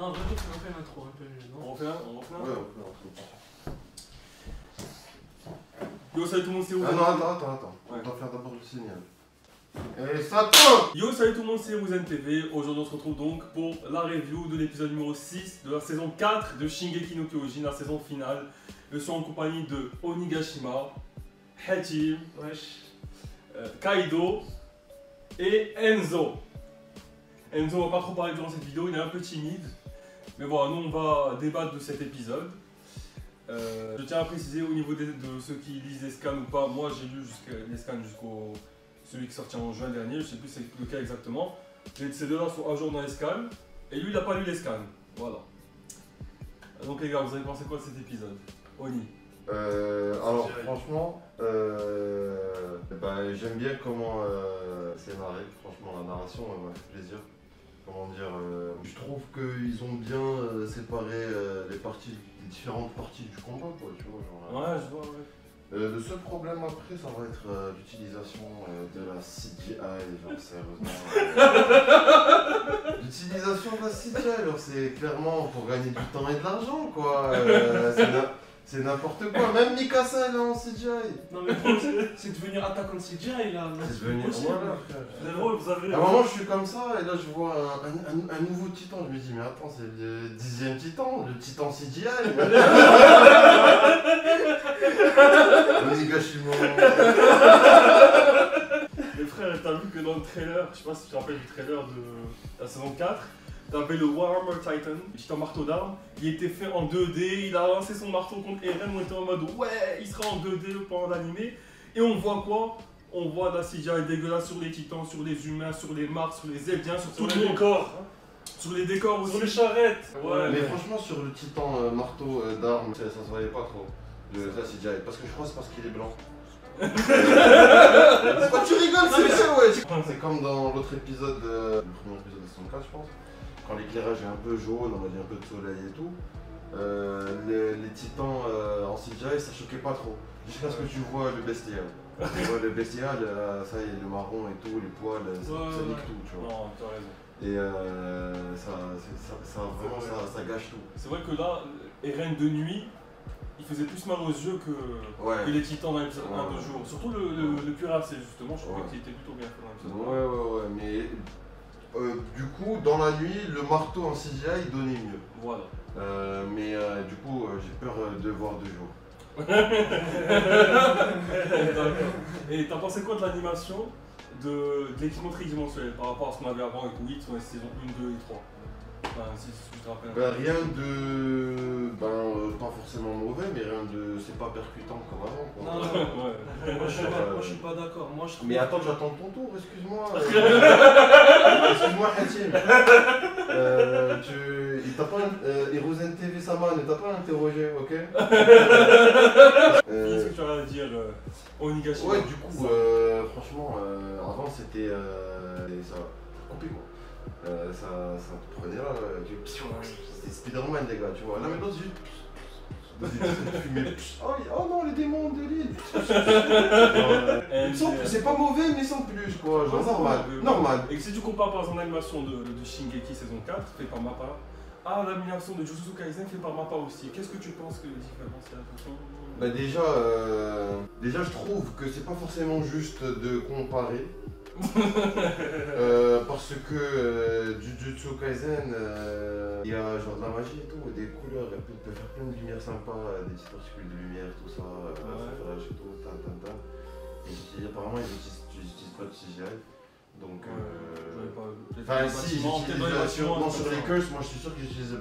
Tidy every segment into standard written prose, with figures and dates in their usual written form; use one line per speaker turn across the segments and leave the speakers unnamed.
Non, vas-y, on fait l'intro un peu mieux, non?
On refait un?
Ouais,
Yo, salut tout le monde, c'est Ouzan.
Ah non, attends.
Ouais.
On doit faire d'abord le signal. Et ça tourne.
Yo, salut tout le monde, c'est Ouzan TV. Aujourd'hui, on se retrouve donc pour la review de l'épisode numéro 6 de la saison 4 de Shingeki no Kyojin, la saison finale. Je suis en compagnie de Onigashima, Hachim,
Wesh.
Kaido et Enzo. Enzo, on va pas trop parler durant cette vidéo, il est un peu timide. Mais voilà, nous on va débattre de cet épisode. Je tiens à préciser au niveau de ceux qui lisent les scans ou pas, moi j'ai lu les scans jusqu'au celui qui est sorti en juin dernier, je sais plus c'est lequel exactement. Ces deux-là sont à jour dans les scans, et lui il n'a pas lu les scans. Voilà. Donc les gars, vous avez pensé quoi de cet épisode? Oni.
Alors franchement, j'aime bien comment c'est narré. Franchement, la narration m'a fait plaisir. Comment dire, je trouve qu'ils ont bien séparé les différentes parties du combat, quoi, tu vois. Genre,
Ouais, je vois, ouais.
le seul problème après, ça va être l'utilisation de la CGI, genre sérieusement. L'utilisation de la CGI, alors c'est clairement pour gagner du temps et de l'argent, quoi. C'est n'importe quoi, même Mikasa elle est en CGI.
Non, mais gros, c'est devenir attaquant de CGI là.
C'est devenu voilà, frère.
Frérot, vous avez.
À un moment je suis comme ça et là je vois un nouveau titan, je me dis mais attends c'est le 10e titan, le titan CGI. Onigashima.
Les frères, t'as vu que dans le trailer, je sais pas si tu te rappelles du trailer de la saison 4, t'avais le Warhammer Titan, c'était un marteau d'armes, il était fait en 2D, il a lancé son marteau contre Eren, on était en mode ouais, il sera en 2D pendant l'animé, et on voit quoi? On voit de la CGI dégueulasse sur les titans, sur les humains, sur les Mars, sur les Eldiens, sur
Sur les décors.
sur les décors aussi.
Sur les charrettes.
Ouais,
Mais franchement sur le titan marteau d'armes, ça se voyait pas trop. De la CGI, parce que je crois que c'est parce qu'il est blanc. Pourquoi tu rigoles, c'est ça, ouais. C'est comme dans l'autre épisode, le premier épisode de saison 4 je pense, quand l'éclairage est un peu jaune, on va dire un peu de soleil et tout, les titans en CGI ça choquait pas trop, jusqu'à ce que tu vois le bestial. Tu vois le bestial, ça y est, le marron et tout, les poils, ça nique tout, tu vois.
Non, t'as raison.
Et ça gâche tout.
C'est vrai que là, Eren de nuit, il faisait plus mal aux yeux que les titans dans l'épisode 1 de jour. Surtout le cuirassé, justement, je trouvais qu'il était plutôt bien fait dans l'épisode 1.
Ouais, mais du coup, dans la nuit, le marteau en CGI il donnait mieux.
Voilà.
Mais du coup, j'ai peur de voir de jour.
Et t'as pensé quoi de l'animation de l'équipement tridimensionnel par rapport à ce qu'on avait avant avec 8 sur les saisons 1, 2 et 3? Enfin, si tu te rappelles.
Rien de. Pas forcément mauvais, mais rien de. C'est pas percutant comme avant. Quoi.
Non,
Ouais.
moi je suis pas d'accord. Moi je trouve.
Mais attends, j'attends ton tour, excuse-moi. Excuse-moi, Hatim. Il t'a pas. Hirozen TV Sama ne t'a pas interrogé, ok?
Qu'est-ce que tu as à dire, Onigashima?
Ouais, du coup, franchement, avant c'était. Ça coupé quoi. Ça te prenait là, c'était Spider-Man les gars, tu vois. Là maintenant c'est juste. Oh non, les démons de l'île. C'est pas mauvais mais sans plus quoi, genre normal.
Et si tu compares par exemple l'animation de Shingeki saison 4 fait par Mappa à l'animation de Jujutsu Kaisen fait par Mappa aussi, qu'est-ce que tu penses que les différences il y a attention?
Déjà je trouve que c'est pas forcément juste de comparer. Parce que Jujutsu Kaisen, il y a genre de la magie et tout, des couleurs, il peut faire plein de lumière sympa, des petites particules de lumière, tout ça, flash et tout, Et apparemment ils n'utilisent pas de CGI. Donc, si, non, sur les curses, moi je suis sûr qu'ils utilisent.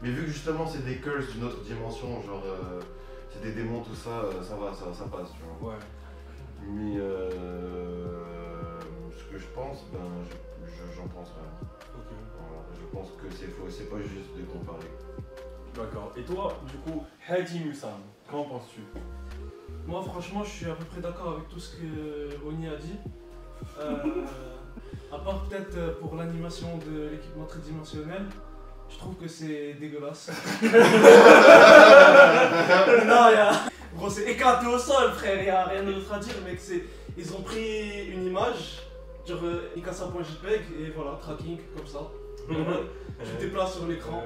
Mais vu que justement c'est des curses d'une autre dimension, genre c'est des démons, tout ça, ça passe, tu vois.
Ouais.
Mais ce que je pense, j'en pense rien.
Ok.
Voilà, je pense que c'est pas juste de comparer.
D'accord. Et toi, du coup, Haji-Musan, qu'en penses-tu?
Moi franchement je suis à peu près d'accord avec tout ce que Oni a dit. À part peut-être pour l'animation de l'équipement tridimensionnel, je trouve que c'est dégueulasse. Non, gros, c'est éclaté au sol, frère, il n'y a rien d'autre à dire, mec. Ils ont pris une image, genre Mikasa.jpg, et voilà, tracking, comme ça. Tu te déplaces sur l'écran,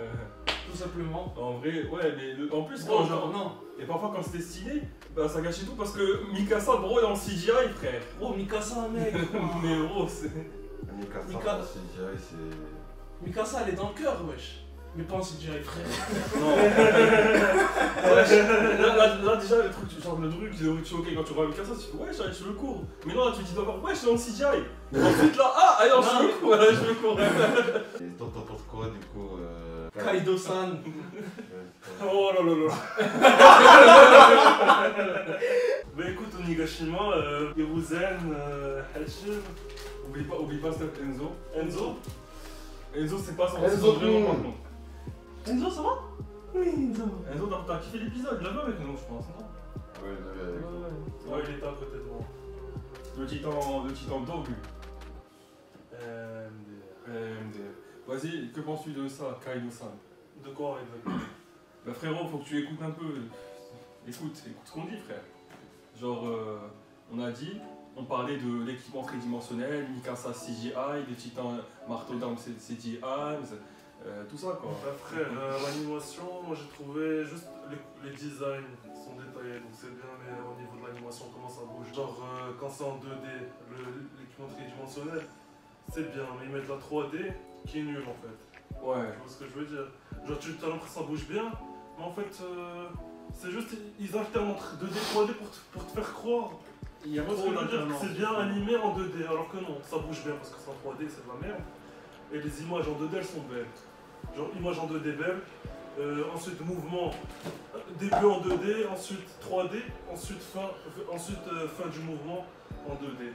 tout simplement.
En vrai, ouais, mais en plus,
Bon, genre, non.
et parfois quand c'était stylé, bah ça gâchait tout parce que Mikasa, bro, est en CGI, frère.
Oh, Mikasa, mec.
Mais gros, c'est.
Mikasa, c'est.
Mikasa, elle est dans le cœur, wesh. Mais pas en CGI, frère.
Non. Ouais, là, déjà, le truc, le choqué quand tu vois Mikasa, tu fais ouais, j'ai les cheveux courts. Mais non, là, tu dis d'abord ouais, je suis en CGI. Ensuite, là, ah, alors, cheveux courts, là, cheveux courts.
Et t'en penses quoi, du coup
Kaido-san.
Oh là là là. Bah écoute, Onigashima, Hiruzen, Hachir. Oublie pas Steph Enzo. Enzo, c'est pas son
Enzo,
vraiment par contre.
Enzo, ça va? Oui, Enzo.
Enzo, t'as kiffé l'épisode, il l'a vu avec nous, je pense, non?
Ouais,
Ouais, il était à côté de moi.
Le titan Dogu. Vas-y, que penses-tu de ça, Kaido-san?
De quoi exactement?
Bah frérot, faut que tu écoutes un peu. Écoute ce qu'on dit, frère. Genre, on a dit, on parlait de l'équipement tridimensionnel, Mikasa CGI, les titans marteau d'armes CGI, tout ça quoi.
Bah frère, l'animation, moi j'ai trouvé juste les designs sont détaillés, donc c'est bien, mais au niveau de l'animation, comment ça bouge. Genre, quand c'est en 2D, l'équipement tridimensionnel, c'est bien, mais ils mettent la 3D qui est nulle en fait.
Ouais.
Tu vois ce que je veux dire? Genre, tu as l'impression que ça bouge bien, mais en fait, c'est juste, ils alternent entre 2D et 3D pour te faire croire.
Il y a
Tu vois ce que je veux dire? C'est bien animé en 2D, alors que non, ça bouge bien parce que c'est en 3D, c'est de la merde. Et les images en 2D, elles sont belles. Genre, images en 2D belles, ensuite mouvement, début en 2D, ensuite 3D, ensuite fin du mouvement en 2D.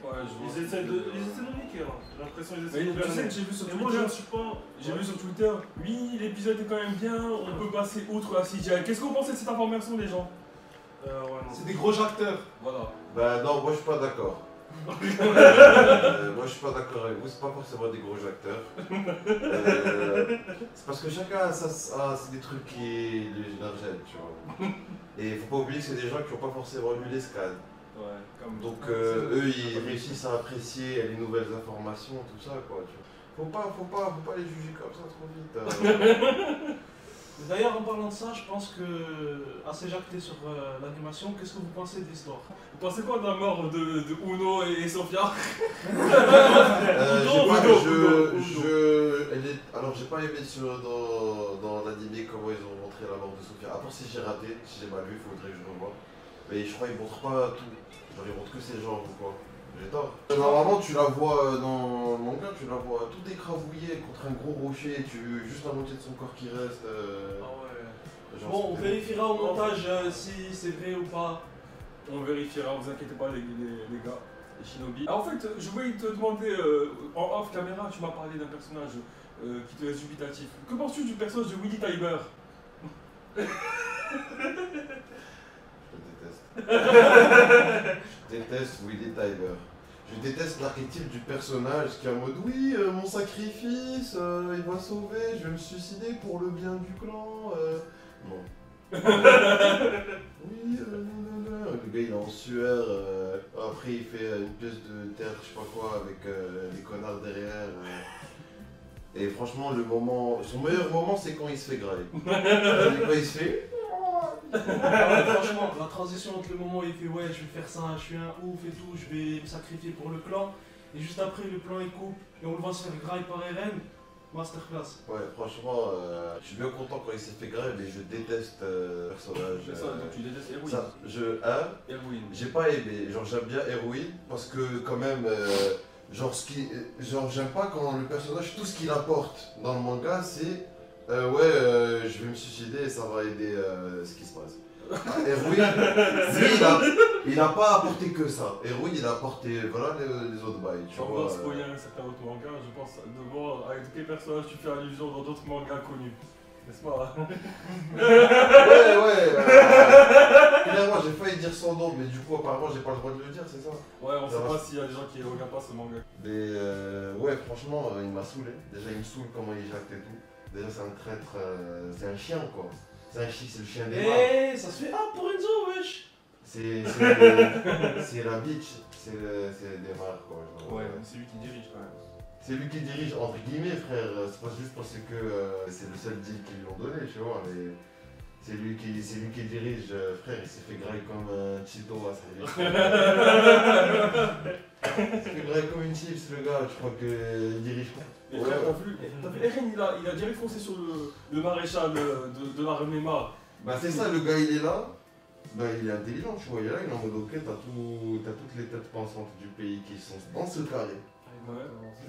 Ouais,
Ils essaient de niquer, hein. J'ai l'impression qu'ils essaient
Mais
de
tu sais
gagner.
que j'ai vu sur
Et moi, je
Twitter,
ne suis pas.
j'ai vu sur Twitter, oui, l'épisode est quand même bien, on peut passer outre la CGI. Qu'est-ce que vous pensez de cette information, les gens?
Ouais, non.
C'est des gros acteurs.
Voilà.
Bah non, moi je suis pas d'accord. Moi je suis pas d'accord avec vous, c'est pas forcément des gros acteurs. C'est parce que chacun a c'est des trucs qui leur gênent, tu vois. Et faut pas oublier que c'est des gens qui n'ont pas forcément lu les scans.
Ouais, comme.
Donc eux ils réussissent à apprécier les nouvelles informations, tout ça quoi. Tu vois. Faut pas les juger comme ça trop vite.
D'ailleurs, en parlant de ça, je pense que, assez jacté sur l'animation, qu'est-ce que vous pensez de l'histoire?
Vous pensez quoi de la mort de Uno et Sofia?
Alors j'ai pas aimé dans l'anime comment ils ont montré la mort de Sofia. À part si j'ai raté, si j'ai mal vu, il faudrait que je revoie. Mais je crois qu'ils montrent pas tout. Genre ils montrent que ses jambes ou quoi. J'ai tort. Normalement tu la vois dans le manga, tu la vois tout écrabouillé contre un gros rocher, juste la moitié de son corps qui reste.
Ah ouais.
Genre,
Bon, on vérifiera au montage si c'est vrai ou pas.
On vérifiera, vous inquiétez pas les gars, les shinobi. Ah, en fait, je voulais te demander, en off caméra, tu m'as parlé d'un personnage qui te laisse dubitatif. Que penses-tu du personnage de Willy Tiber?
Je déteste Willy Tiber. Je déteste l'archétype du personnage qui est en mode oui, mon sacrifice, il va sauver, je vais me suicider pour le bien du clan. Non. Oui, non. Le gars il est en sueur, après il fait une pièce de théâtre, je sais pas quoi, avec des connards derrière. Et franchement, son meilleur moment c'est quand il se fait grailler. Quand il se fait.
Ah ouais, franchement, la transition entre le moment où il fait ouais, je vais faire ça, je suis un ouf et tout, je vais me sacrifier pour le clan, et juste après le plan il coupe et on le voit se faire graille par Eren, masterclass.
Ouais, franchement, je suis bien content quand il s'est fait grave, mais je déteste le personnage.
C'est ça, donc tu détestes Héroïne.
Ça,
Héroïne.
j'ai pas aimé, genre j'aime bien Héroïne parce que quand même, genre j'aime pas quand le personnage, tout ce qu'il apporte dans le manga, c'est je vais me suicider et ça va aider ce qui se passe. Héroïne, lui, il n'a pas apporté que ça. Héroïne, il a apporté voilà les autres bails. Tu
On
vois,
va spoiler un certain autre manga, je pense de voir avec quel personnage tu fais allusion dans d'autres mangas connus. N'est-ce pas?
Ouais. Clairement, j'ai failli dire son nom, mais du coup, apparemment, j'ai pas le droit de le dire, c'est ça?
Ouais, on sait pas s'il y a des gens qui regardent pas ce manga.
Mais ouais, franchement, il m'a saoulé. Déjà, il me saoule comment il jacte et tout. Déjà, c'est un traître, c'est un chien quoi. C'est le chien des mares.
Eh, ça se fait pour Enzo, wesh.
C'est la bitch, c'est des mares quoi. Genre,
Ouais, c'est lui qui dirige quand même.
C'est lui qui dirige, entre guillemets, frère. C'est pas juste parce que c'est le seul deal qu'ils lui ont donné, tu vois. Mais c'est lui qui dirige, frère. Il s'est fait grailler comme un Cheeto à sa vie. Il s'est fait grailler comme une chips, le gars. Je crois qu'il dirige pas.
Mais frère, t'as vu, Eren, il a direct foncé sur le maréchal de l'armée MAR.
Bah, c'est ça, le gars, il est là. Bah, il est intelligent, tu vois. Il est là, il est en mode ok, t'as toutes les têtes pensantes du pays qui sont dans ce carré.
Ouais.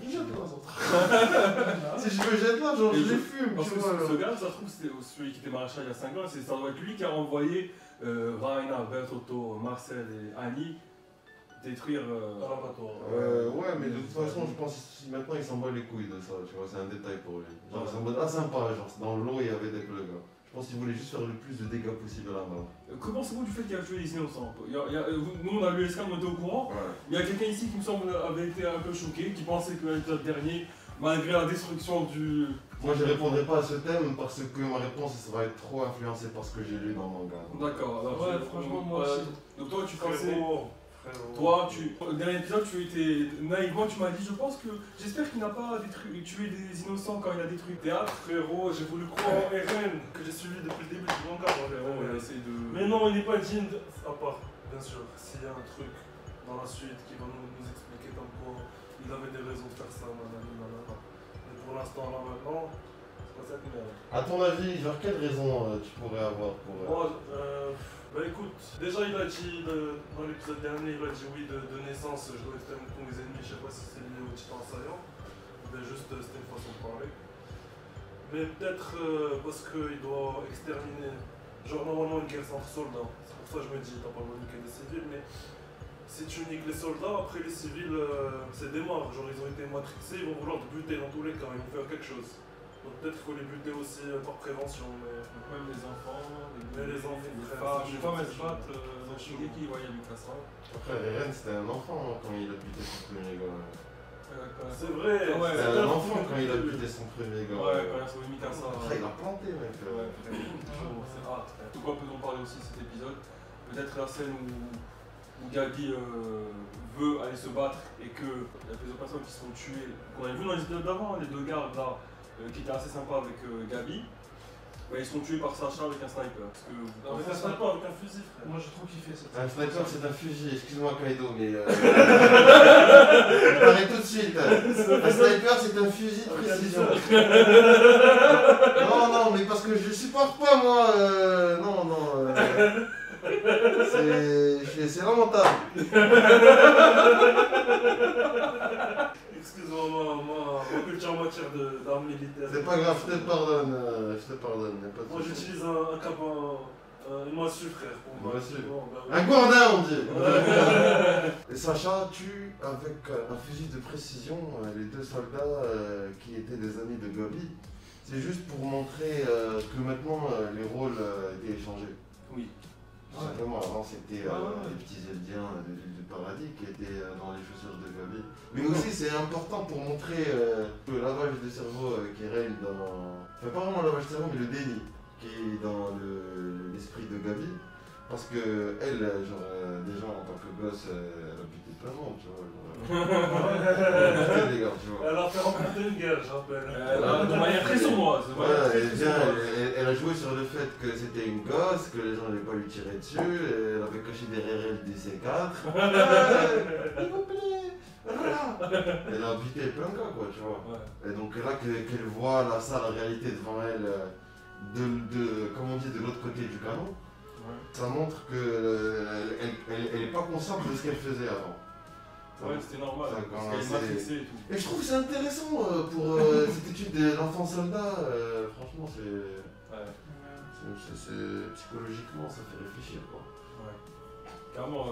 Je jette là, si je me jette là, genre, je les fume,
Parce
tu
que
vois.
ce gars, ça se trouve, c'était celui qui était maréchal il y a 5 ans, ça doit être lui qui a envoyé Raina, Bertotto, Marcel et Annie détruire.
Dans l'abattoir.
Ouais, mais de toute façon, je pense que maintenant il s'en bat les couilles de ça, tu vois, c'est un détail pour lui. Genre, c'est en mode, ah, sympa, genre, dans l'eau il y avait des gars. Je pense qu'il voulait juste faire le plus de dégâts possible à la main.
Comment c'est vous du fait qu'il a tué les innocents? Nous, on a lu l'escale, on était au courant.
Ouais.
Il y a quelqu'un ici qui me semble avait été un peu choqué, qui pensait que l'épisode dernier, malgré la destruction du.
Moi je répondrai pas à ce thème parce que ma réponse ça va être trop influencée par ce que j'ai lu dans le manga.
D'accord, alors
Ouais, franchement, moi aussi.
Donc toi, tu pensais.
Frérot.
Au dernier épisode, tu étais naïvement, tu m'as dit, je pense que j'espère qu'il n'a pas tué des innocents quand il a détruit le théâtre.
Frérot, j'ai voulu croire en Eren que j'ai suivi depuis le début du manga.
On va essayer de.
Mais non, il n'est pas digne de. À part, bien sûr, s'il y a un truc dans la suite qui va nous expliquer comme quoi il avait des raisons de faire ça, nanana. Mais pour l'instant, là maintenant, c'est pas cette merde.
A ton avis, genre quelle raison tu pourrais avoir pour.
Moi, bah écoute, déjà il a dit dans l'épisode dernier, il a dit oui de naissance, je dois exterminer tous mes ennemis, je sais pas si c'est lié au titan assaillant, mais juste c'était une façon de parler. Mais peut-être parce qu'il doit exterminer, genre normalement une guerre c'est entre soldats, c'est pour ça que je me dis t'as pas le droit de niquer des civils, mais si tu niques les soldats, après les civils c'est des morts, genre ils ont été matrixés, ils vont vouloir te buter dans tous les cas, ils vont faire quelque chose. Donc peut-être qu'il faut les buter aussi par prévention, mais...
Même les enfants,
les enfants,
les
frère,
femmes, elles se battent dans Shingeki, ouais, il y a Mikasa.
Après, Eren c'était un enfant hein, quand il a buté son premier gars.
C'est vrai,
Ouais,
C'était un enfant quand il a buté son premier gars.
Ouais, quand il a sauvé Mikasa.
Après, il a planté, mec.
Ouais, vraiment, c'est hâte. De quoi peut-on parler aussi cet épisode? Peut-être la scène où Gabi veut aller se battre et que il y a plusieurs personnes qui sont tuées. Qu'on avait vu dans les épisodes d'avant, les deux gardes là, qui étaient assez sympas avec Gabi. Ouais, ils sont tués par Sacha avec un sniper. Parce que,
avec un sniper, avec un fusil, frère.
Moi j'ai trop kiffé cette
Un sniper c'est un fusil, excuse-moi Kaido, mais. Arrête tout de suite. Un sniper c'est un fusil de précision. Non, mais parce que je supporte pas moi. Non. C'est lamentable.
Excuse-moi, ma culture en matière d'armes militaires.
C'est pas grave, je te pardonne. Y'a pas de
Moi
souci.
j'utilise un cabin, une massue, frère. Pour
Une massue.
Bon, bah, oui.
Un gourdin on dit. Et Sacha tue avec un fusil de précision les deux soldats qui étaient des amis de Gabi. C'est juste pour montrer que maintenant les rôles étaient échangés.
oui.
Tout simplement, avant c'était
Ouais.
les petits Eldiens de l'île du paradis qui étaient dans les chaussures de Gabi. Mais aussi c'est important pour montrer le lavage de cerveau qui règne dans... Enfin pas vraiment le lavage de cerveau mais le déni qui est dans l'esprit de Gabi. Parce que elle, genre déjà en tant que gosse, elle a buté plein de monde, tu vois. Elle a buté des gars, tu vois.
Elle a fait remporter une guerre, je rappelle.
De manière très sombreuse.
Elle a joué sur le fait que c'était une gosse, que les gens n'allaient pas lui tirer dessus, et elle avait caché derrière elle des C4. S'il vous plaît. Elle a buté plein de gars, quoi, tu vois.
Ouais.
Et donc là qu'elle voit la sale réalité devant elle, comme on dit, de l'autre côté du canon, ça montre qu'elle n'est pas consciente de ce qu'elle faisait avant.
Ouais, c'était normal,
Ça,
parce qu'elle est matrixée et tout.
Et je trouve que c'est intéressant pour cette étude de l'enfant soldat. Franchement,
Ouais.
psychologiquement, ça fait réfléchir, quoi.
Ouais. Clairement,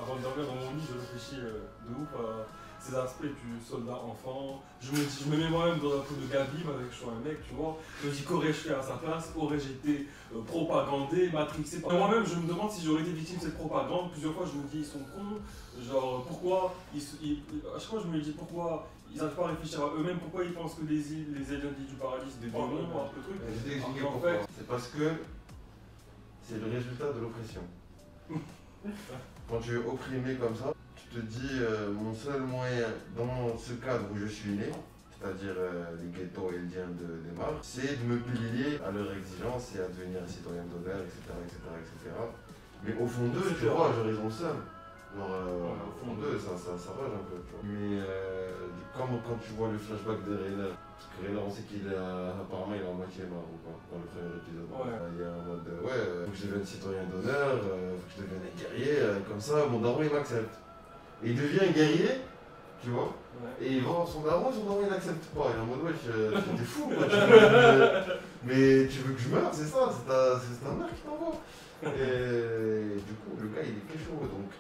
avant de dormir dans mon lit, je réfléchis de ouf à ces aspects du soldat enfant. Je me mets moi-même dans la peau de Gabi, avec je suis un mec, tu vois. Je me dis qu'aurais-je fait à sa place, aurais-je été propagandé, matrixé par... Moi-même, je me demande si j'aurais été victime de cette propagande. Plusieurs fois, je me dis, ils sont cons. Genre, pourquoi à chaque fois, je me dis pourquoi ils n'arrivent pas à réfléchir à eux-mêmes, pourquoi ils pensent que les aliens du paradis, c'est des démons, un peu truc.
Je vais t'expliquer
En
pourquoi.
fait-
C'est parce que c'est le résultat de l'oppression. Quand tu es opprimé comme ça, tu te dis, mon seul moyen dans ce cadre où je suis né, c'est-à-dire les ghettos et le dien des Marres, c'est de me plier à leurs exigences et à devenir un citoyen d'honneur, etc., etc. Mais au fond d'eux, tu vois, j'aurais raison seul. Genre, au fond d'eux, ça rage un peu, tu vois. Mais comme quand tu vois le flashback de Rainer, parce que Rainer, on sait qu'il est apparemment il est à moitié mort ou pas, dans le premier épisode.
Ouais.
Il y a un mode faut que je devienne citoyen d'honneur, faut que je devienne un guerrier, comme ça, mon daron il m'accepte. Et il devient un guerrier, tu vois.
Ouais.
Et il va voir son daron il n'accepte pas. Il est en mode, wesh, t'es fou, quoi. Mais tu veux que je meure, c'est ça, c'est ta mère qui t'envoie. Et du coup, le gars il est chaud, donc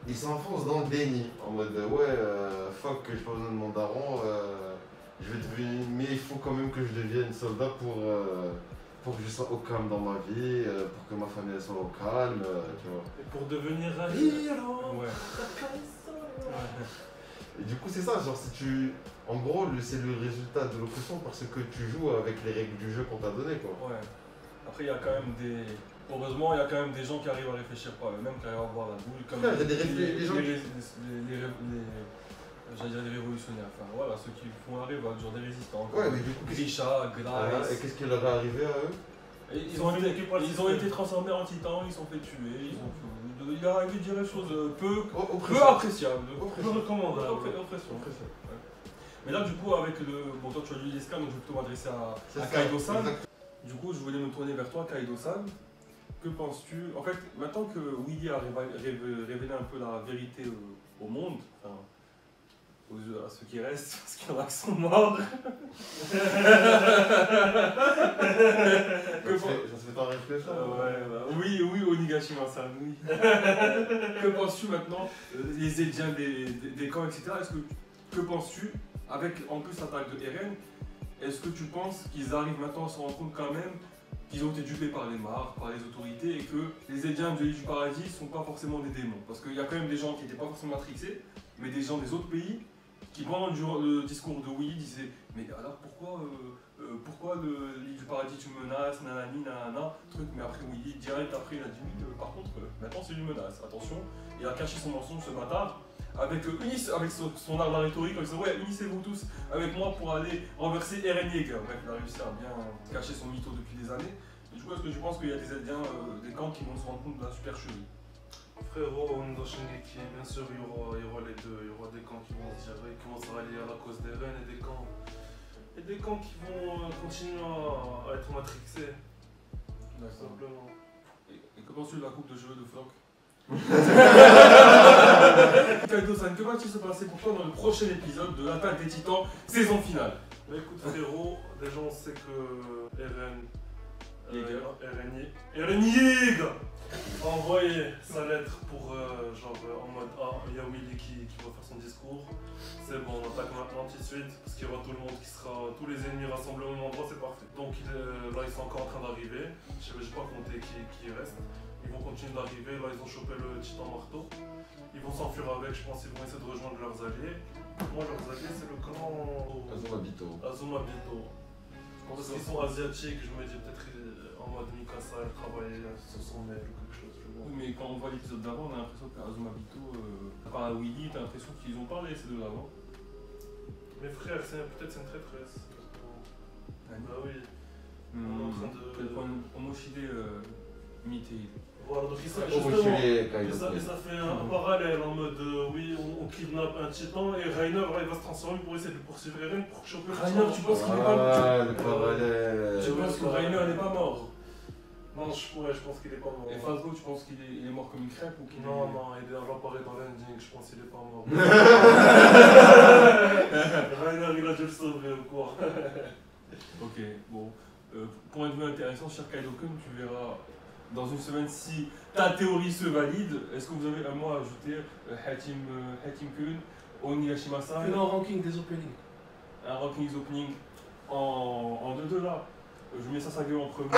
il s'enfonce dans le déni, en mode, fuck, j'ai pas besoin de mon daron, je vais devenir, mais il faut quand même que je devienne soldat pour que je sois au calme dans ma vie, pour que ma famille soit au calme, tu vois.
Et pour devenir un héros.
Ouais.
Et du coup, c'est ça, genre, si tu. En gros, c'est le résultat de l'oppression parce que tu joues avec les règles du jeu qu'on t'a donné, quoi.
Ouais. Après, il y a quand même des. Heureusement, il y a quand même des gens qui arrivent à réfléchir par eux-mêmes, qui arrivent à voir la boule. Comme
Frère, il y a des gens
j'allais dire les révolutionnaires, enfin voilà, ceux qui font la révolte, genre des résistants.
Ouais, mais du coup,
Grisha,
et
Grice.
qu'est-ce qui leur est arrivé à eux?
Et ils ont été transformés en titans, ils sont fait tuer, il est arrivé de dire des choses peu appréciables.
Peu recommandables.
Oppression. Ouais. Mais là, du coup, avec le. Bon, toi, tu as lu l'ESCA, donc je vais plutôt m'adresser à
ça,
Kaido-san.
exact.
Du coup, je voulais me tourner vers toi, Kaido-san. Que penses-tu? En fait, maintenant que Willy a révélé un peu la vérité au monde, enfin, à ceux qui restent, parce qu'il y en a qui sont morts.
Ça se fait pas réfléchir.
Oui, Onigashima-san, oui. Que penses-tu maintenant les Eldiens des camps, etc. Que penses-tu, avec en plus l'attaque de Eren, est-ce que tu penses qu'ils arrivent maintenant à se rendre compte quand même qu'ils ont été dupés par les Marres, par les autorités, et que les Eldiens de l'île du paradis ne sont pas forcément des démons? Parce qu'il y a quand même des gens qui n'étaient pas forcément matrixés, mais des gens des autres pays qui, pendant le discours de Willy, disaient mais alors pourquoi l'île du paradis tu me menaces, nanani, nanana, truc, mais après Willy, direct après, il a dit oui, par contre, maintenant c'est une menace, attention, il a caché son mensonge, ce bâtard, avec son art de la rhétorique, il disait ouais, unissez-vous tous avec moi pour aller renverser Eren Yeager. Bref, il a réussi à bien cacher son mytho depuis des années. Et du coup, est-ce que tu penses qu'il y a des Eldiens, des camps qui vont se rendre compte de la supercherie?
Frérot, dans Shingeki, bien sûr, il y aura les deux. Il y aura des camps qui vont se dire, ils commencent à rallier à la cause d'Eren et des camps qui vont continuer à être matrixés. Tout simplement.
Et que penses-tu de la coupe de cheveux de Flock? Kaido-san, que va-t-il se passer pour toi dans le prochain épisode de l'Attaque des Titans, saison finale?
Bah écoute frérot, déjà on sait que Eren Yeager a envoyé sa lettre pour en mode il y a Willy qui va faire son discours. C'est bon, on attaque maintenant tout de suite parce qu'il y aura tout le monde tous les ennemis rassemblés au même endroit, c'est parfait. Donc là ils sont encore en train d'arriver, je vais pas compter qui reste. Ils vont continuer d'arriver, là ils ont chopé le titan marteau. Ils vont s'enfuir avec, je pense qu'ils vont essayer de rejoindre leurs alliés. Moi leurs alliés c'est le clan
Azumabito.
Parce qu'ils sont asiatiques, je me dis peut-être en mode Mikasa elle travaille sur son mail ou quelque chose.
Oui, mais quand on voit l'épisode d'avant, on a l'impression qu'Azumabito, par Willy, t'as l'impression qu'ils ont parlé ces deux d'avant.
Mes frères, peut-être c'est une traîtresse.
Ah,
bah oui. On est en train de.
Omoshide Mitei.
Voilà, donc ça fait un parallèle en mode oui, on kidnappe un titan et Rainer là, il va se transformer pour essayer de poursuivre Eren pour choper le
Rainer, tu penses qu'il est pas mort?
le parallèle.
Tu penses que Rainer n'est pas mort?
Non, je pense qu'il est pas mort.
Et Falco, tu penses qu'il est mort comme une crêpe ou qu'il
Non, il apparaît dans l'ending, je pense qu'il est pas mort. Rainer, il a dû le sauver ou quoi.
Ok, bon. Point de vue intéressant, cher Kaido-kun, tu verras dans une semaine si ta théorie se valide. Est-ce que vous avez un mot à ajouter, Hatim-kun, Onigashima-san?
Fais-le en ranking des openings.
Un ranking opening en 2-2 là. Je mets Sasage en premier.